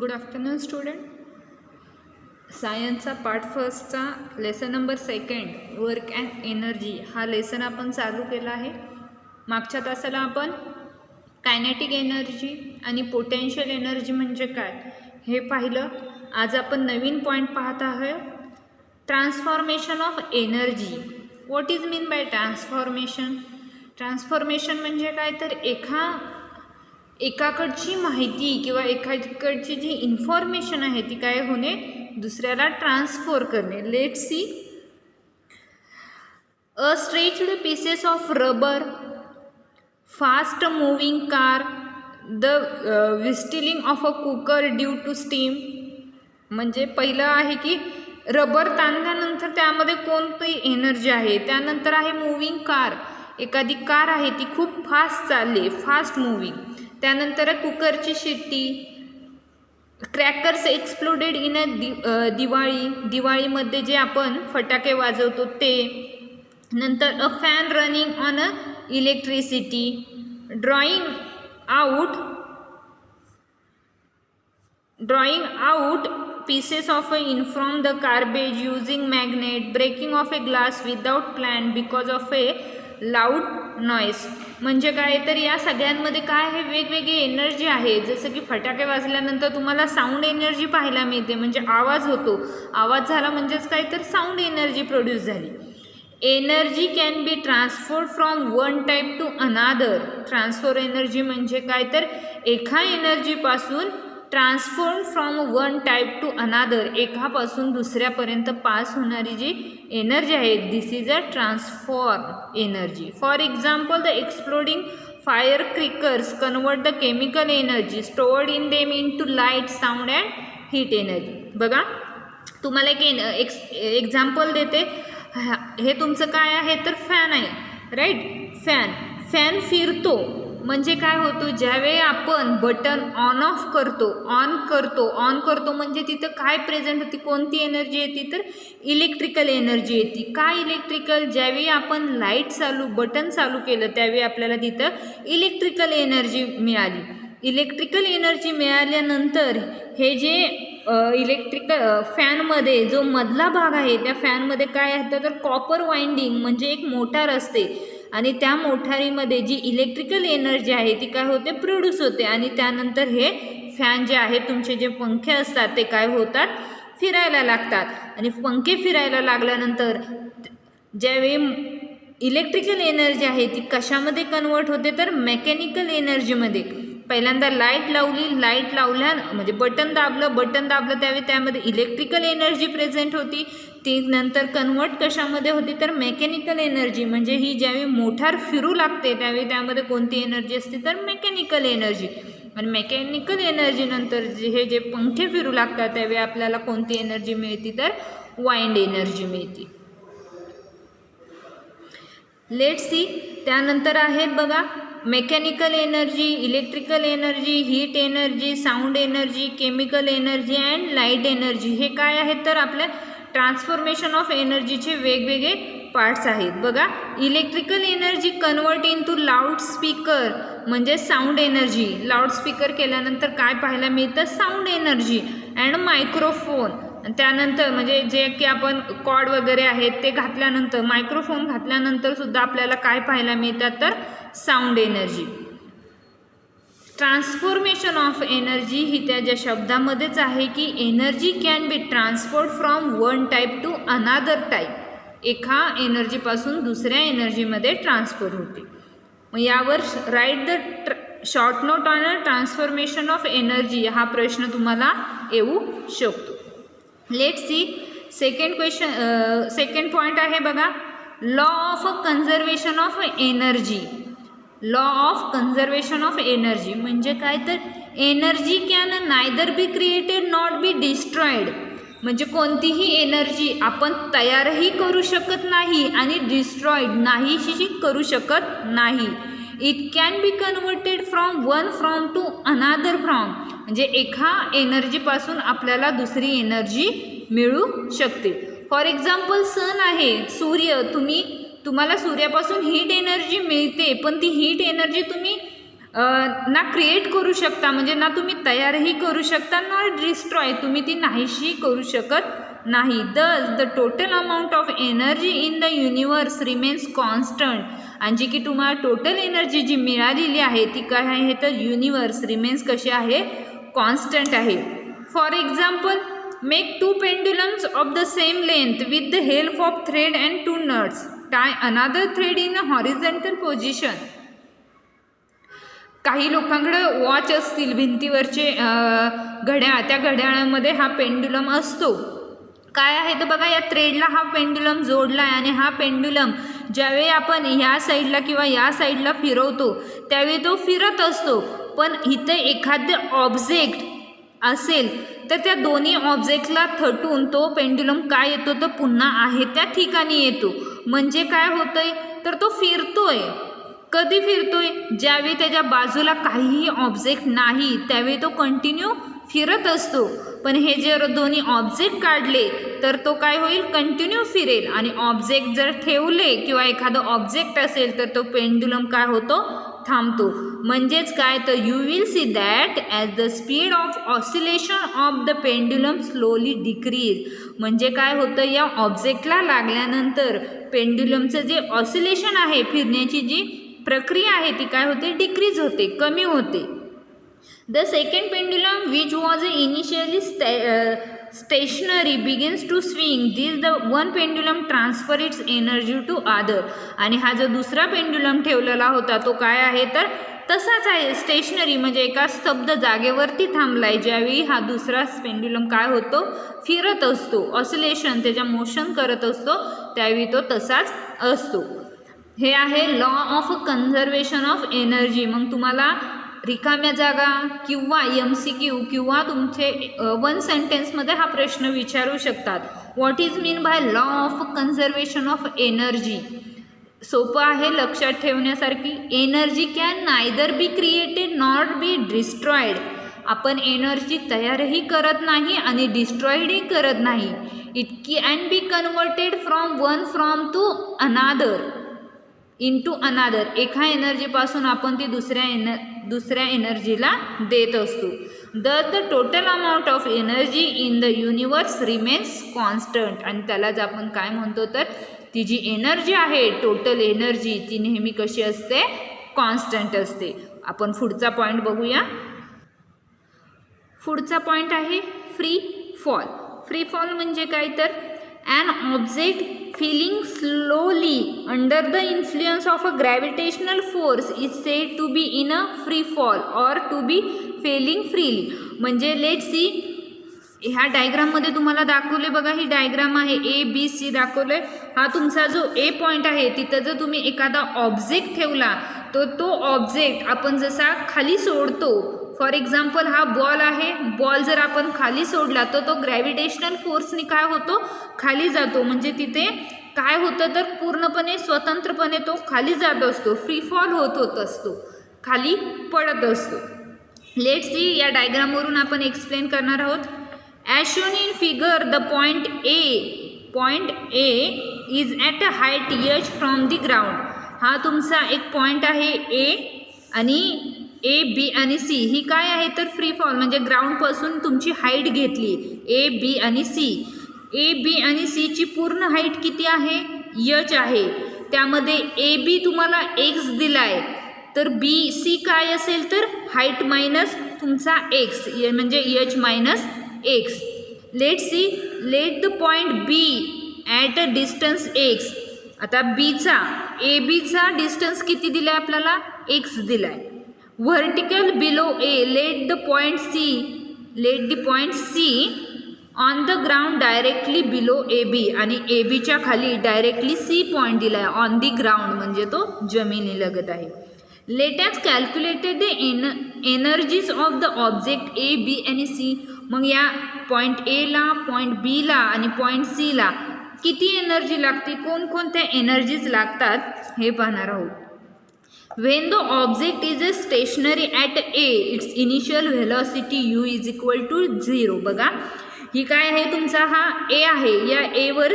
Good afternoon student. सायन्सचा part फर्स्टचा lesson number 2 work and energy हा लेसन आपण चालू केला आहे. मागच्या तासाला आपण कायनेटिक एनर्जी आणि पोटेन्शियल एनर्जी म्हणजे काय हे पाहिलं. आज आपण नवीन पॉईंट पाहत आहोत, transformation of energy. What is mean bye transformation? Transformation म्हणजे काय तर एकाकडची माहिती किंवा एकाकडची जी इन्फॉर्मेशन आहे ती काय होणे, दुसऱ्याला ट्रान्सफर करणे. Let see. A stretched pieces of rubber, fast moving car, the whistling of a cooker due to steam. म्हणजे पहिलं आहे की रबर ताणल्यानंतर त्यामध्ये कोणती एनर्जी आहे. त्यानंतर आहे मूविंग कार, एखादी कार आहे ती खूप फास्ट चालली, फास्ट मूविंग. त्यानंतर कुकरची शिट्टी, क्रॅकर्स एक्सप्लोडेड इन अ दिवाळीमध्ये जे आपण फटाके वाजवतो ते. नंतर a fan running on a electricity, drawing out pieces of in from the garbage using magnet, breaking of a glass without plan because of a loud noise. म्हणजे काय तर या सगळ्यांमध्ये काय आहे, वेगवेगळी एनर्जी आहे. जसं की फटाके वाजल्यानंतर तुम्हाला साऊंड एनर्जी पाहायला मिळते, म्हणजे आवाज होतो. आवाज झाला म्हणजेच काय तर साऊंड एनर्जी प्रोड्यूस झाली. Energy can be transferred from one type to another. Transfer energy म्हणजे काय तर एका एनर्जीपासून transform from one type to another, एकापासून दुसऱ्यापर्यंत पास होणारी जी एनर्जी आहे, this is a transform energy. For example, the exploding fire crackers convert the chemical energy stored in them into light, sound and heat energy. बघा, तुम्हाला एक example देते. हे तुमचं काय आहे तर फॅन आहे, राईट. फॅन फिरतो म्हणजे काय होतो, ज्यावेळी आपण बटन ऑन करतो म्हणजे तिथं काय प्रेझेंट होती, कोणती एनर्जी येते तर इलेक्ट्रिकल एनर्जी येते. काय इलेक्ट्रिकल? ज्यावेळी आपण बटन चालू केलं त्यावेळी आपल्याला तिथं इलेक्ट्रिकल एनर्जी मिळाली. इलेक्ट्रिकल एनर्जी मिळाल्यानंतर हे जे इलेक्ट्रिकल फॅनमध्ये जो मधला भाग आहे त्या फॅनमध्ये काय असतं तर कॉपर वाइंडिंग म्हणजे एक मोटार असते, आणि त्या मोटारीमध्ये जी इलेक्ट्रिकल एनर्जी आहे ती काय होते, प्रोड्यूस होते. आणि त्यानंतर हे फॅन जे आहे, तुमचे जे पंखे असतात ते काय होतात, फिरायला लागतात. आणि पंखे फिरायला लागल्यानंतर ज्यावेळी इलेक्ट्रिकल एनर्जी आहे ती कशामध्ये कन्वर्ट होते तर मेकॅनिकल एनर्जीमध्ये. पहिल्यांदा लाईट लावल्या म्हणजे बटन दाबलं त्यावेळी त्यामध्ये इलेक्ट्रिकल एनर्जी प्रेझेंट होती. ती नंतर कन्वर्ट कशामध्ये होती तर मेकॅनिकल एनर्जी. म्हणजे ही ज्यावेळी मोटार फिरू लागते त्यावेळी त्यामध्ये कोणती एनर्जी असते तर मेकॅनिकल एनर्जी. आणि मेकॅनिकल एनर्जी नंतर हे जे पंखे फिरू लागतात त्यावेळी आपल्याला कोणती एनर्जी मिळते तर वाइंड एनर्जी मिळते. Let see. त्यानंतर आहेत बघा, mechanical energy, electrical energy, heat energy, sound energy, chemical energy and light energy. हे काय आहेत तर आपल्या ट्रान्सफॉर्मेशन ऑफ एनर्जीचे वेगवेगळे पार्ट्स आहेत. बघा, electrical energy convert into loudspeaker म्हणजे साऊंड एनर्जी. लाऊडस्पीकर केल्यानंतर काय पाहायला मिळतं, साऊंड एनर्जी. अँड मायक्रोफोन, त्यानंतर म्हणजे जे की आपण कॉर्ड वगैरे आहेत ते घातल्यानंतर, मायक्रोफोन घातल्यानंतर सुद्धा आपल्याला काय पाहायला मिळतात तर sound energy. Transformation of energy ही त्याच्या शब्दामध्येच आहे की energy can be transferred from one type to another type. एका एनर्जीपासून दुसऱ्या एनर्जीमध्ये ट्रान्सफर होते. मग यावर write the short note on a transformation of energy हा प्रश्न तुम्हाला येऊ शकतो. Let see. सेकंड पॉईंट आहे बघा, law of conservation of energy. Law of conservation of energy म्हणजे काय तर energy can neither be created not B destroyed. म्हणजे कोणतीही एनर्जी आपण तयारही करू शकत नाही आणि डिस्ट्रॉईड नाहीशी करू शकत नाही. It can be converted from to another म्हणजे एका एनर्जीपासून आपल्याला दुसरी एनर्जी मिळू शकते. फॉर एक्झाम्पल, सन आहे, सूर्य, तुम्हाला सूर्यापासून हीट एनर्जी मिळते, पण ती हीट एनर्जी तुम्ही ना क्रिएट करू शकता, म्हणजे ना तुम्ही तयारही करू शकता, ना डिस्ट्रॉय, तुम्ही ती नाहीशी करू शकत नाही. दस the total amount of energy in the universe remains constant. आणि जी की तुम्हाला टोटल एनर्जी जी मिळालेली आहे ती काय आहे तर युनिवर्स रिमेन्स कशी आहे, कॉन्स्टंट आहे. For example, make 2 pendulums of the same length with the help of thread and 2 nuts. Tie another thread in a horizontal position. काही लोकांकडे वॉच असतील, भिंतीवरचे घड्याळ, त्या घड्याळामध्ये हा पेंडुलम असतो. काय आहे तर बघा, या थ्रेडला हा पेंडुलम जोडला आहे आणि हा पेंडुलम ज्यावेळी आपण ह्या साईडला किंवा या साईडला फिरवतो त्यावेळी तो फिरत असतो. पण इथे एखादे ऑब्जेक्ट असेल तर त्या दोन्ही ऑब्जेक्टला थटून तो पेंडुलम काय येतो तर पुन्हा आहे त्या ठिकाणी येतो. म्हणजे काय होतंय तर तो फिरतोय. कधी फिरतोय, ज्यावेळी त्याच्या बाजूला काहीही ऑब्जेक्ट नाही त्यावेळी तो कंटिन्यू फिरत असतो. पण हे जर दोन्ही ऑब्जेक्ट काढले तर तो काय होईल, कंटिन्यू फिरेल. आणि ऑब्जेक्ट जर ठेवले किंवा एखादं ऑब्जेक्ट असेल तर तो पेंडुलम काय होतो, थांबतो. म्हणजेच काय तर you will see that as the speed of oscillation of the pendulum slowly decrease. म्हणजे काय होतं, या ऑब्जेक्टला लागल्यानंतर पेंडुलमचं जे ऑसिलेशन आहे, फिरण्याची जी प्रक्रिया आहे ती काय होते, डिक्रीज होते, कमी होते. The second pendulum which was initially stationary begins to swing. This the one pendulum transfer its energy to other. आणि हा जो दुसरा पेंडुलम ठेवलेला होता तो काय आहे तर तसाच आहे, स्टेशनरी, म्हणजे एका स्तब्ध जागेवरती थांबला आहे. ज्यावेळी हा दुसरा पेंडुलम काय होतो, फिरत असतो, ऑसिलेशन, त्याच्या मोशन करत असतो, त्यावेळी तो तसाच असतो. हे आहे law of conservation of energy. मग तुम्हाला रिकाम्या जागा किंवा MCQ किंवा तुमचे 1 सेंटेन्समध्ये हा प्रश्न विचारू शकतात. What is mean by law of conservation of energy. सोपं आहे, लक्षात ठेवण्यासारखी. Energy can neither be created not be destroyed. आपण एनर्जी तयारही करत नाही आणि डिस्ट्रॉयडही करत नाही. It can be converted from to another into another. एका एनर्जीपासून आपण ती दुसऱ्या एनर्जीला देत असतो. The total amount of energy in the universe remains constant. आणि त्यालाच आपण काय म्हणतो तर ती जी एनर्जी आहे, टोटल एनर्जी, ती नेहमी कशी असते, कॉन्स्टंट असते. आपण पुढचा पॉईंट बघूया. पुढचा पॉईंट आहे फ्री फॉल. फ्री फॉल म्हणजे काय तर an object feeling slowly under the influence of a gravitational force is said to be in a free fall or to be falling freely. म्हणजे लेट्स सी, ह्या डायग्राममध्ये तुम्हाला दाखवले बघा, ही डायग्राम आहे, ABC दाखवले. हा तुमचा जो A पॉईंट आहे, तिथं जर तुम्ही एखादा ऑब्जेक्ट ठेवला तर तो ऑब्जेक्ट आपण जसा खाली सोडतो, फॉर एक्झाम्पल हा बॉल आहे, बॉल जर आपण खाली सोडला तर तो ग्रॅव्हिटेशनल फोर्सनी काय होतो, खाली जातो. म्हणजे तिथे काय होतं तर पूर्णपणे स्वतंत्रपणे तो खाली जात असतो, फ्री फॉल होत असतो, खाली पडत असतो. लेट्स सी, या डायग्रामवरून आपण एक्सप्लेन करणार आहोत. As shown in figure, the point A is at a height h from the ground. हा तुमचा एक पॉईंट आहे A, आणि A, B आणि C ही काय आहे तर फ्री फॉल, म्हणजे ग्राउंडपासून तुमची हाईट घेतली A, B आणि C. A, B आणि C ची पूर्ण हाईट किती आहे, h आहे. त्यामध्ये AB तुम्हाला x दिला आहे, तर BC काय असेल तर हाईट मायनस तुमचा x, म्हणजे h minus x. Let see, let the point B at a distance x. आता बीचा, ABचा डिस्टन्स किती दिला आहे आपल्याला, x दिला आहे. Vertical below A, let the point C on the ground directly below AB. आणि ABच्या खाली डायरेक्टली C पॉईंट दिला आहे, ऑन दी ग्राउंड, म्हणजे तो जमिनीलगत आहे. Let us calculated the energies of the object A, B आणि C. मग या पॉईंट Aला, पॉईंट Bला आणि पॉईंट Cला किती एनर्जी लागते, कोणकोणत्या एनर्जीज लागतात हे पाहणार आहोत. When the object is stationary at A, its initial velocity u is equal to 0. बघा, ही काय आहे, तुमचा हा A आहे, या Aवर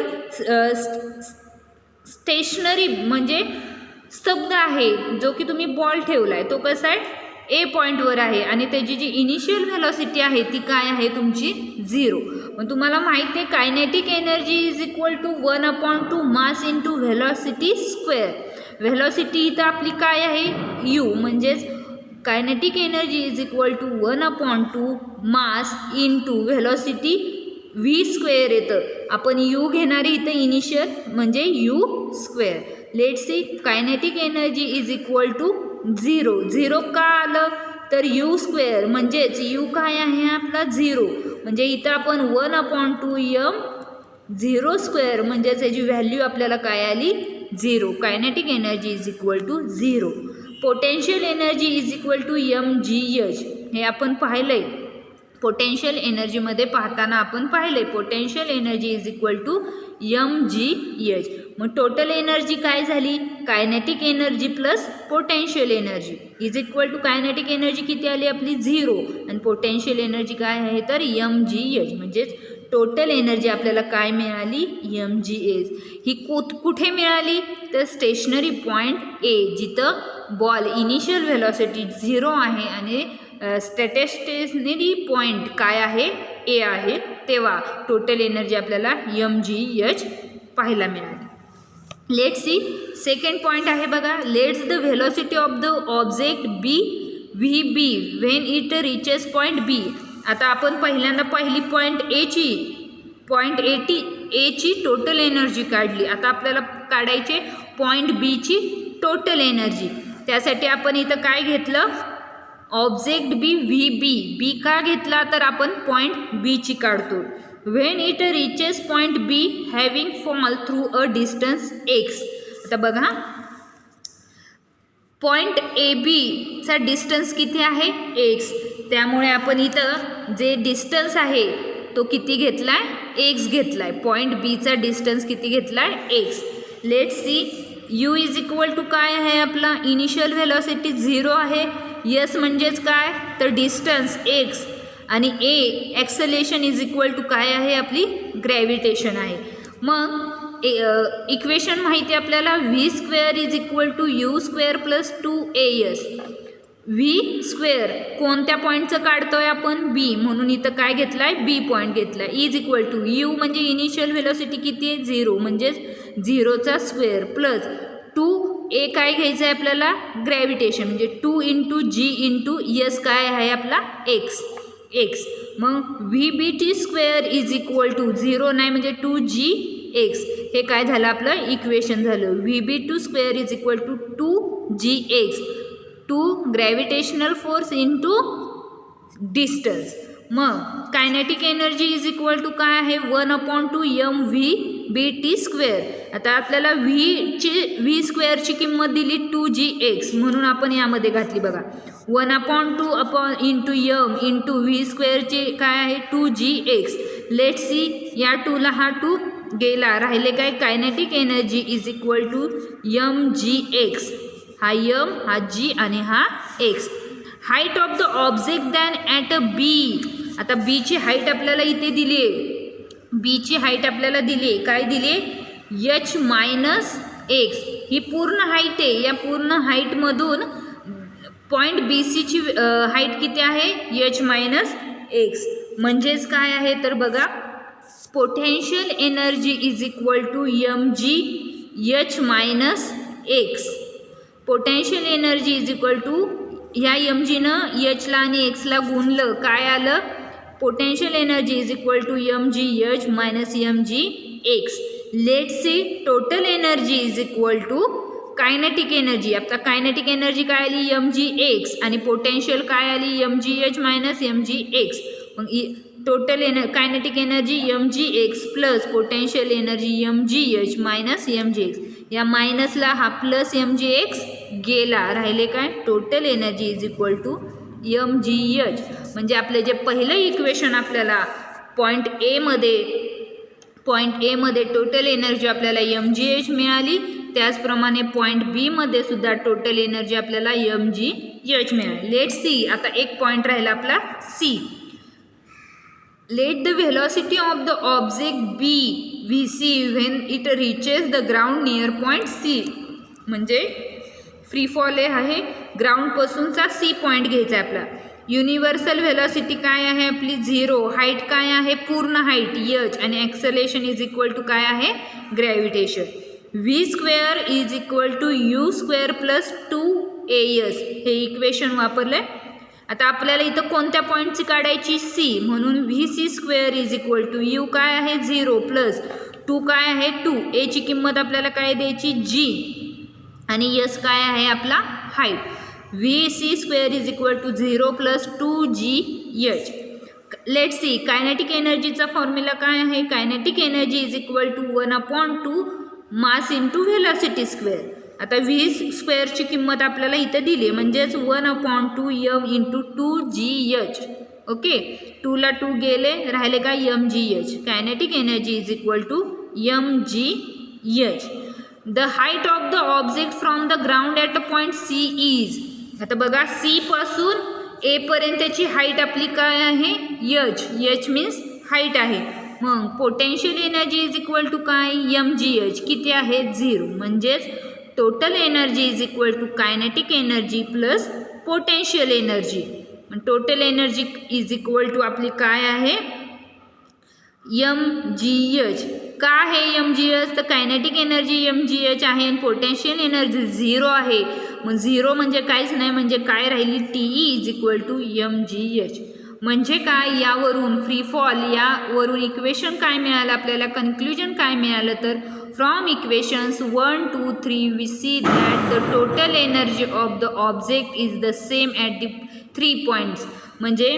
स्टेशनरी म्हणजे स्तब्ध आहे, जो की तुम्ही बॉल ठेवला आहे, तो कसा आहे, ए पॉईंटवर आहे आणि त्याची जी इनिशियल व्हेलॉसिटी आहे ती काय आहे तुमची 0. मग तुम्हाला माहिती आहे kinetic energy is equal to 1/2 mass into velocity square. Velocity इथं आपली काय आहे यू, म्हणजेच kinetic energy is equal to 1/2 mass into velocity V square येतं. आपण यू घेणारी इथं इनिशियल म्हणजे U square. Let's see kinetic energy is equal to 0. 0 का आलं तर यू स्क्वेअर म्हणजेच यू काय आहे आपला 0, म्हणजे इथं आपण 1/2 0 स्क्वेअर म्हणजेच याची व्हॅल्यू आपल्याला काय आली 0. Kinetic energy is equal to 0. Potential energy is equal to mgh. हे आपण पाहिलंय पोटेन्शियल एनर्जीमध्ये पाहताना आपण पाहिलंय potential energy is equal to mgh. मग टोटल एनर्जी काय झाली kinetic energy plus potential energy is equal to kinetic energy किती आली आपली 0 आणि पोटेन्शियल एनर्जी काय आहे तर mgh. म्हणजेच टोटल एनर्जी आपल्याला काय मिळाली mgh. ही कुठे मिळाली तर स्टेशनरी पॉईंट ए, जिथं बॉल इनिशियल व्हेलॉसिटी 0 आहे आणि स्टॅटिस्टिकली पॉईंट काय आहे ए आहे, तेव्हा टोटल एनर्जी आपल्याला mgh पाहायला मिळाली. लेट्स सी सेकंड पॉईंट आहे बघा. Let's the velocity of the object be V B when it reaches point B. आता आपण पहिल्यांदा पहिली पॉईंट एची टोटल एनर्जी काढली. आता आपल्याला काढायचे पॉईंट बीची टोटल एनर्जी. त्यासाठी आपण इथं काय घेतलं ऑब्जेक्ट बी व्ही बी का घेतला तर आपण पॉईंट बीची काढतो. When it reaches point B having fall through a distance x. आता बघा पॉईंट ए बीचा डिस्टन्स किती आहे एक्स, त्यामुळे आपण इथं जे डिस्टन्स आहे तो किती घेतलाय एक्स घेतलाय. पॉईंट बीचा डिस्टन्स किती घेतलाय x. Let's see u is equal to काय आहे आपला इनिशियल व्हेलॉसिटी 0 आहे. यस म्हणजेच काय तर डिस्टन्स एक्स आणि a acceleration is equal to काय आहे आपली ग्रॅव्हिटेशन आहे. मग इक्वेशन माहिती आपल्याला v square is equal to u square plus 2as. V square कोणत्या पॉईंटचं काढतोय आपण बी, म्हणून इथं काय घेतलाय बी पॉईंट घेतलाय. इज इक्वल टू यू म्हणजे इनिशियल व्हेलॉसिटी किती आहे 0 म्हणजेच 0चा स्क्वेअर प्लस 2a काय घ्यायचं आहे आपल्याला ग्रॅव्हिटेशन म्हणजे 2 इंटू जी इंटू यस काय आहे आपला एक्स. मग v B t square is equal to 0 नाही म्हणजे 2gx. हे काय झालं आपलं इक्वेशन झालं. V B two square is equal to 2gx. 2 gravitational force into distance. मग kinetic energy is equal to काय आहे 1/2 mvbt स्क्वेअर. आता आपल्याला व्ही स्क्वेअरची किंमत दिली 2gx म्हणून आपण यामध्ये घातली बघा 1/2 इंटू यम इंटू व्ही स्क्वेअरचे काय आहे 2gx. लेट्स सी या 2ला हा 2 गेला राहिले काय kinetic energy is equal to mgx. हा यम हा जी आणि हा X. Height of the object than at a B. आता बीची हाईट आपल्याला इथे दिली आहे. बीची हाईट आपल्याला दिली आहे काय दिली h मायनस एक्स. ही पूर्ण हाईट आहे. या पूर्ण हाईटमधून पॉईंट बी सीची हाईट किती आहे h मायनस एक्स. म्हणजेच काय आहे तर बघा potential energy is equal to mgh minus x. Potential energy is equal to ह्या mgनं एचला आणि एक्सला गुणलं काय आलं potential energy is equal to mgh minus mgx. Let's see total energy is equal to kinetic energy. आता कायनेटिक एनर्जी काय आली mgx आणि पोटेन्शियल काय आली mgh मायनस mgx. मग total kinetic energy mgx plus potential energy mgh minus mgx. या मायनसला हा प्लस mgx गेला राहिले काय total energy is equal to mgh. म्हणजे आपले जे पहिलं इक्वेशन आपल्याला पॉईंट ए मध्ये टोटल एनर्जी आपल्याला mgh मिळाली, त्याचप्रमाणे पॉईंट बी मध्ये सुद्धा टोटल एनर्जी आपल्याला mgh मिळाली. लेट सी आता एक पॉईंट राहिला आपला C. Let the velocity of the object be v C when it reaches the ground near point C. म्हणजे फ्री फॉल आहे ग्राउंडपासूनचा सी पॉईंट घ्यायचा आहे आपला. युनिव्हर्सल व्हेलॉसिटी काय आहे आपली 0, हाईट काय आहे पूर्ण हाईट h, आणि ॲक्सलेशन इज इक्वल टू काय आहे gravitation. v square is equal to u square plus 2as हे इक्वेशन वापरलं आहे. आता आपल्याला इथं कोणत्या पॉईंटची काढायची सी, म्हणून v C square is equal to u काय आहे 0 प्लस 2 काय आहे 2, ए ची किंमत आपल्याला काय द्यायची g, आणि यस काय आहे आपला height. V C square is equal to 0 plus 2gh. Let see kinetic एनर्जीचा फॉर्म्युला काय आहे. Kinetic energy is equal to 1/2 mass into velocity square. आता व्ही स्क्वेअरची किंमत आपल्याला इथं दिली आहे, म्हणजेच 1/2 m इंटू 2gh. ओके, 2ला 2 गेले, राहिले का mgh. Kinetic energy is equal to mgh. The height of the object from the ground at a point C is. आता बघा सी पासून ए पर्यंतची हाईट आपली काय आहे h मीन्स हाईट आहे. मग potential energy is equal to काय mgh किती आहे 0, म्हणजेच total energy is equal to kinetic energy plus potential energy. Total energy is equal to आपली काय आहे mgh. का आहे mgh, तर कायनेटिक एनर्जी mgh आहे आणि पोटेन्शियल एनर्जी 0 आहे. मग 0 म्हणजे काहीच नाही, म्हणजे काय राहिली T is equal to mgh. म्हणजे काय, यावरून फ्री फॉल यावरून इक्वेशन काय मिळालं आपल्याला, कन्क्ल्युजन काय मिळालं, तर from equations 1, 2, 3 we see that the total energy of the object is the same at the 3 points. म्हणजे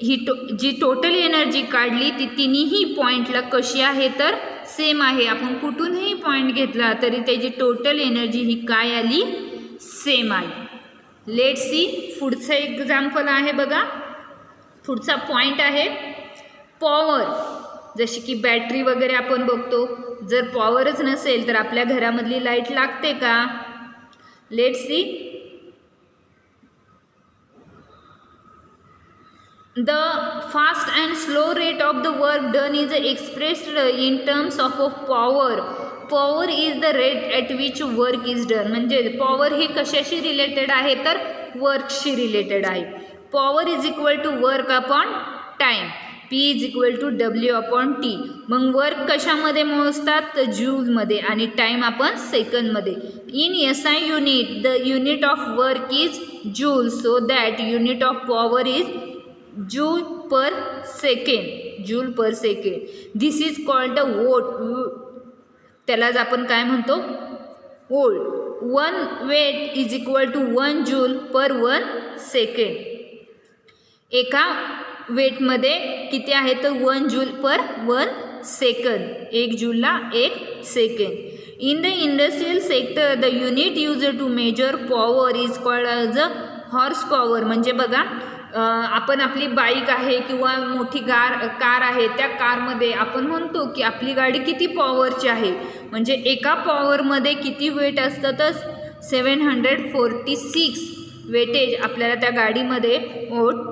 ही जी टोटल एनर्जी काढली ती तिन्ही पॉईंटला कशी आहे तर सेम आहे. आपण कुठूनही पॉईंट घेतला तरी त्याची टोटल एनर्जी ही काय आली सेम आली. लेट सी पुढचं एक्झाम्पल आहे बघा. पुढचा पॉईंट आहे पॉवर. जशी की बॅटरी वगैरे आपण बघतो, जर पॉवरच नसेल तर आपल्या घरामधली लाईट लागते का. Let see the fast and slow rate of the work done is expressed in terms of power. Power is the rate at which work is done. म्हणजे पॉवर ही कशाशी रिलेटेड आहे तर वर्कशी रिलेटेड आहे. Power is equal to work upon time, P is equal to W upon T. मग work कशामध्ये मोजतात तर जूलमध्ये, आणि टाईम आपण सेकंडमध्ये. In SI unit the unit of work is joule, so that unit of power is joule per second. Joule per second this is called the watt. त्यालाच आपण काय म्हणतो volt. 1 weight is equal to 1 joule per 1 second. एका वेटमध्ये किती आहे तर 1 joule per 1 second. 1 जूलला 1 second. In the industrial sector the unit used to measure power is called as a horse power. म्हणजे बघा आपण आपली बाईक आहे किंवा मोठी कार आहे, त्या कारमध्ये आपण म्हणतो की आपली गाडी किती पॉवरची आहे. म्हणजे एका पॉवरमध्ये किती वेट असतं तर 746 वेटेज आपल्याला त्या गाडीमध्ये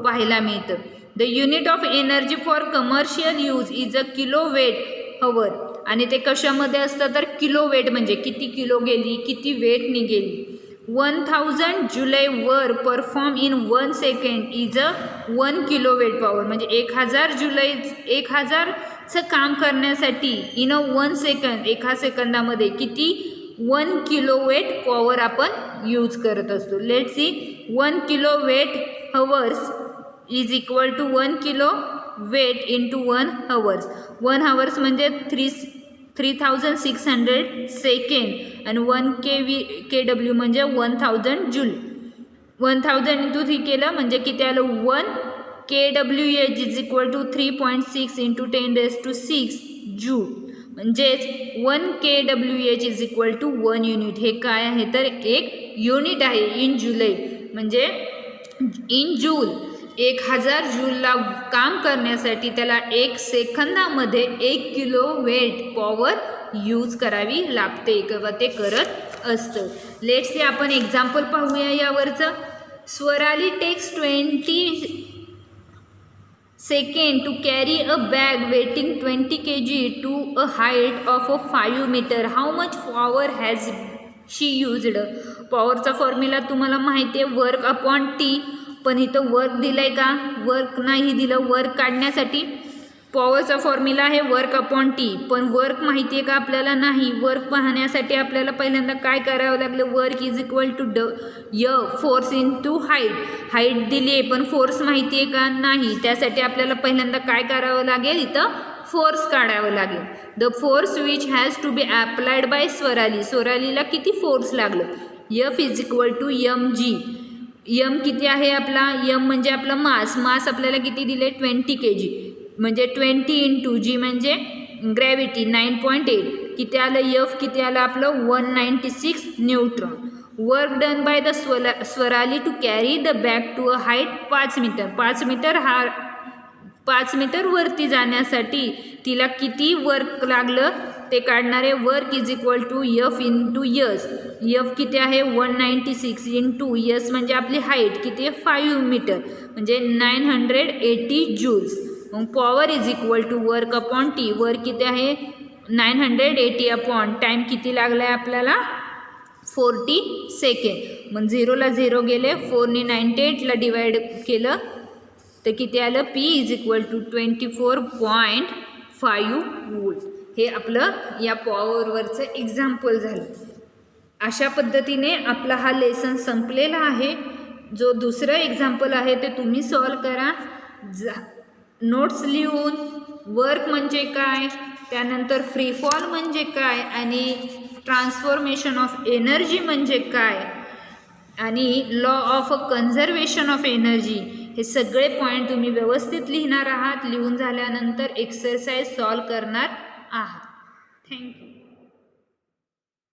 पाहायला मिळतं. The unit of energy for commercial use is a kilowatt hour. आणि ते कशामध्ये असतं तर किलो वेट, म्हणजे किती किलो गेली, किती वेटनी गेली. 1000 जुलै वर perform in 1 second is a 1 kilowatt power. म्हणजे 1000चं काम करण्यासाठी इन अ 1 सेकंड, एका सेकंदामध्ये किती 1 किलो वेट पॉवर आपण यूज करत असतो. Let see 1 kilowatt hours is equal to 1 kilowatt into 1 hours. 1 hours म्हणजे 3600 सेकंड आणि 1 KW म्हणजे 1000 जूल. 1000 इंटू 3 केलं म्हणजे किती आलं 1 kWh is equal to 3.6 into 10⁶ joule. म्हणजेच 1 kWh is equal to 1 unit. हे काय आहे तर एक युनिट आहे इन जुलै. म्हणजे इन जूल 1000 जूलला काम करण्यासाठी त्याला 1 सेकंदामध्ये 1 किलो वेट पॉवर यूज करावी लागते किंवा ते करत असतं. लेट्स से आपण एक्झाम्पल पाहूया यावरचं. Swarali takes 20 second to carry a bag weighing 20 kg to a height of 5 metre. How much power has she used. पॉवरचा फॉर्म्युला तुम्हाला माहिती आहे, वर्क अपॉन टी. पण इथं वर्क दिलं आहे का? वर्क नाही दिलं. वर्क काढण्यासाठी पॉवरचा फॉर्म्युला आहे वर्क अपॉन टी, पण वर्क माहिती आहे का आपल्याला? नाही. वर्क पाहण्यासाठी आपल्याला पहिल्यांदा काय करावं लागलं? Work is equal to force into height. Height दिली आहे पण फोर्स माहिती आहे का? नाही. त्यासाठी आपल्याला पहिल्यांदा काय करावं लागेल? इथं फोर्स काढावं लागेल. The force which has to be applied by Swarali. स्वरालीला किती फोर्स लागलं? F is equal to M G. M किती आहे आपला? यम म्हणजे आपला मास. मास आपल्याला किती दिले? 20 kg. म्हणजे 20 इंटू जी म्हणजे ग्रॅव्हिटी 9.8. किती आलं? एफ किती आलं आपलं? 196 newton. Work done by the Swarali to carry the bag to a height 5 metre. 5 metre वरती जाण्यासाठी तिला किती वर्क लागलं ते काढणारे. Work is equal to F into s. F किती आहे? 196 इंटू यस म्हणजे आपली हाईट किती आहे? 5 मीटर म्हणजे 980 जूल्स. मग power is equal to work upon t. Work किती आहे? 980 अपॉन टाईम किती लागला आहे आपल्याला? 40 सेकंड. मग 0ला 0 गेले, 4ने 98ला डिवाइड केलं तर किती आलं? P is equal to 24.5 volt. हे आपलं या पॉवरवरचं एक्झाम्पल झालं. अशा पद्धतीने आपला हा लेसन संपलेला आहे. जो दुसरं एक्झाम्पल आहे ते तुम्ही सॉल्व करा. नोट्स लिहून वर्क म्हणजे काय, त्यानंतर फ्री फॉल म्हणजे काय, आणि ट्रान्सफॉर्मेशन ऑफ एनर्जी म्हणजे काय, आणि law of conservation of energy, हे सगळे पॉईंट तुम्ही व्यवस्थित लिहिणार आहात. लिहून झाल्यानंतर एक्सरसाइज सॉल्व करणार आहात. थँक्यू.